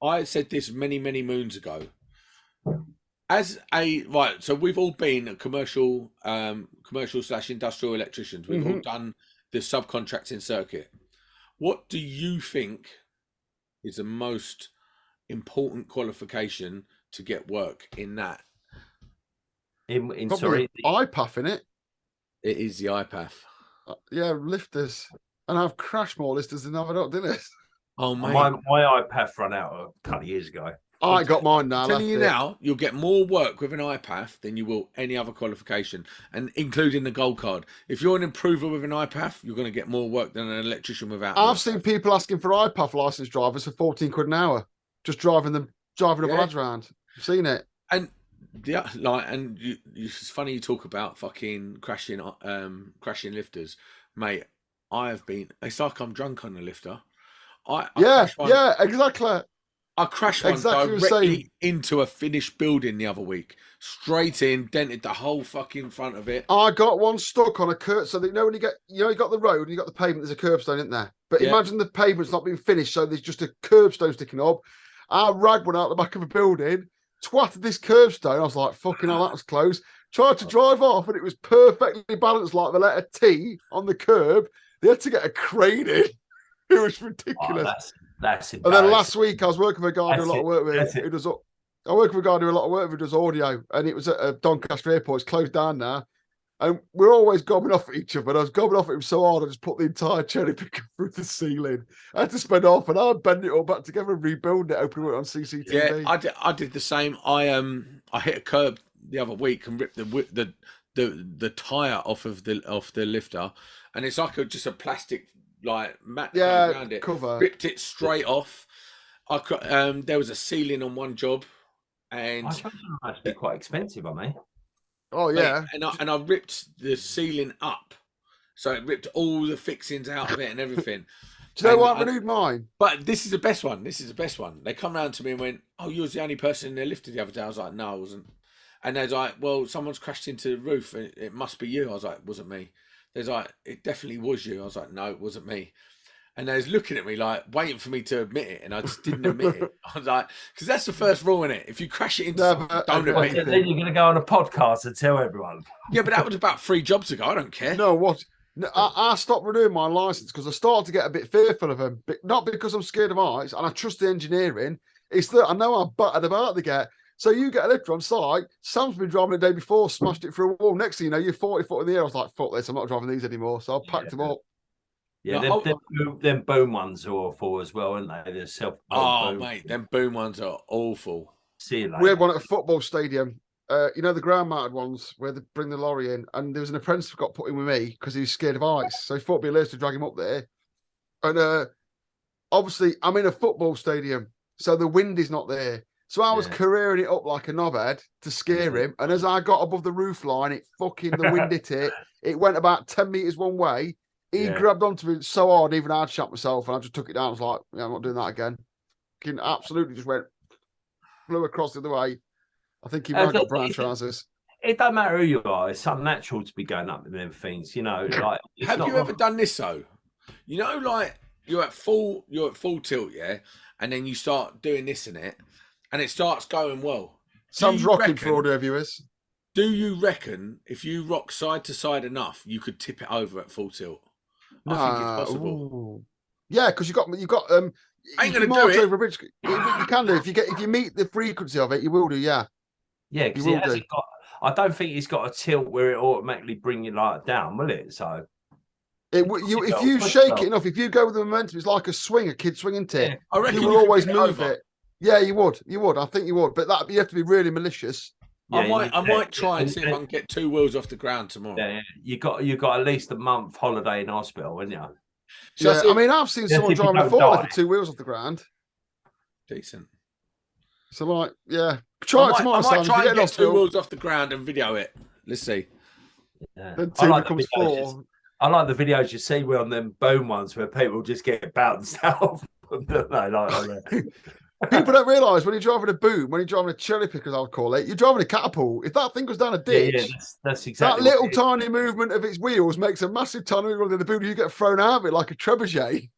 I said this many, many moons ago. As a right, so we've all been commercial slash industrial electricians. We've all Hmm. done the subcontracting circuit. What do you think is the most important qualification to get work in that? In Probably a sorry, iPath in it. It is the iPath. Yeah, lifters. And I've crashed more lifters than I've done, didn't it? Oh my mate, iPath ran out a couple of years ago. I got mine I'm now, telling left you it. now, you'll get more work with an iPath than you will any other qualification, and including the gold card. If you're an improver with an iPath, you're going to get more work than an electrician without an I've iPath. seen people asking for iPath license drivers for 14 quid an hour, just driving other Yeah, lads around. I've seen it. and it's funny you talk about fucking crashing lifters, mate. I have been. It's like I'm drunk on the lifter. I Yeah, crashed one. yeah, exactly. I crashed one Exactly the same. directly into a finished building the other week. Straight in, dented the whole fucking front of it. I got one stuck on a curb. So that, when you got the road and you got the pavement, there's a curbstone, isn't there? But Yeah, imagine the pavement's not been finished, so there's just a curbstone sticking up. I ragged one out the back of a building, twatted this curbstone. I was like, fucking hell, that was close. Tried to drive off, and it was perfectly balanced like the letter T on the curb. They had to get a crane in. It was Oh, ridiculous. that's And then last embarrassing. week, I was working with a guy I do a That's lot of it. work with That's it. who does. I work with a guy I do a lot of work with who does audio, and it was at Doncaster Airport. It's closed down now. And we're always gobbing off at each other. And I was gobbing off at him so hard, I just put the entire cherry picker through the ceiling. I had to spend half an hour bending it all back together and rebuild it, opening it on yeah. CCTV. I did the same. I hit a curb the other week and ripped the tire off the lifter, and it's like just a plastic like mat that goes Yeah, around it. cover. Ripped it straight off. There was a ceiling on one job, I and suppose it might be quite expensive, I mean. Oh, mate, yeah. and I ripped the ceiling up, so it ripped all the fixings out of it and everything. Do you know And what? I renewed mine. but this is the best one. This is the best one. They come round to me and went, "Oh, you was the only person in there lifted the other day." I was like, "No, I wasn't." And they're like, "Well, someone's crashed into the roof. And it must be you." I was like, "It wasn't me." They're like, "It definitely was you." I was like, "No, it wasn't me." And they was looking at me like waiting for me to admit it, and I just didn't admit it. I was like, because that's the first rule in it. If you crash it into something, Never don't admit admit it. Then you're going to go on a podcast and tell everyone. Yeah, but that was about 3 jobs ago. I don't care. No, what? No, I stopped renewing my license because I started to get a bit fearful of them. But not because I'm scared of heights and I trust the engineering. It's that I know how battered about they get. So you get a lifter on site. Sam's been driving the day before, smashed it through a wall. Next thing you know, you're 40 foot in the air. I was like, fuck this, I'm not driving these anymore. So I packed them up. Yeah, No, them boom ones are awful as well, aren't they? They're self oh, boom. mate, them boom ones are awful. See you later. We had one at a football stadium. The ground mounted ones where they bring the lorry in, and there was an apprentice who got put in with me because he was scared of heights. So he thought it'd be hilarious to drag him up there. And obviously, I'm in a football stadium, so the wind is not there. So I was careering it up like a knobhead to scare him. And as I got above the roof line, the wind hit it. It went about 10 meters one way. He grabbed onto me so hard, even I'd shot myself, and I just took it down. I was like, yeah, I'm not doing that again. He absolutely just flew across the other way. I think he might have got brown trousers. It don't matter who you are. It's unnatural to be going up with them things, Like, have you ever done this though? Like you're at full tilt, yeah, and then you start doing this in it, and it starts going well. Sam's rocking for audio viewers. Do you reckon if you rock side to side enough, you could tip it over at full tilt? I think it's possible. Ooh. Yeah, because you've got I ain't gonna do it. over a bridge. You can do if you meet the frequency of it, you will do. Yeah, yeah, because it hasn't got. I don't think it's got a tilt where it automatically bring you like down, will it? So if you shake it enough, if you go with the momentum, it's like a swing, a kid swinging tip. Yeah, I reckon you will always move it. Yeah, you would. I think you would, but you have to be really malicious. Yeah, I might try and see if I can get 2 wheels off the ground tomorrow. Yeah, you got at least a month holiday in hospital, haven't you? Yeah, I mean, I've seen someone driving a forklift with 2 wheels off the ground. Decent. So, like, yeah, try it tomorrow. I might try and get 2 wheels off the ground and video it. Let's see. Yeah. Then 2 becomes 4. I like the videos you see on them boom ones where people just get bounced out. People don't realise when you're driving a boom, when you're driving a cherry picker, as I'll call it, you're driving a catapult. If that thing goes down a ditch, that's exactly that little tiny movement of its wheels makes a massive tiny movement in the boom. You get thrown out of it like a trebuchet.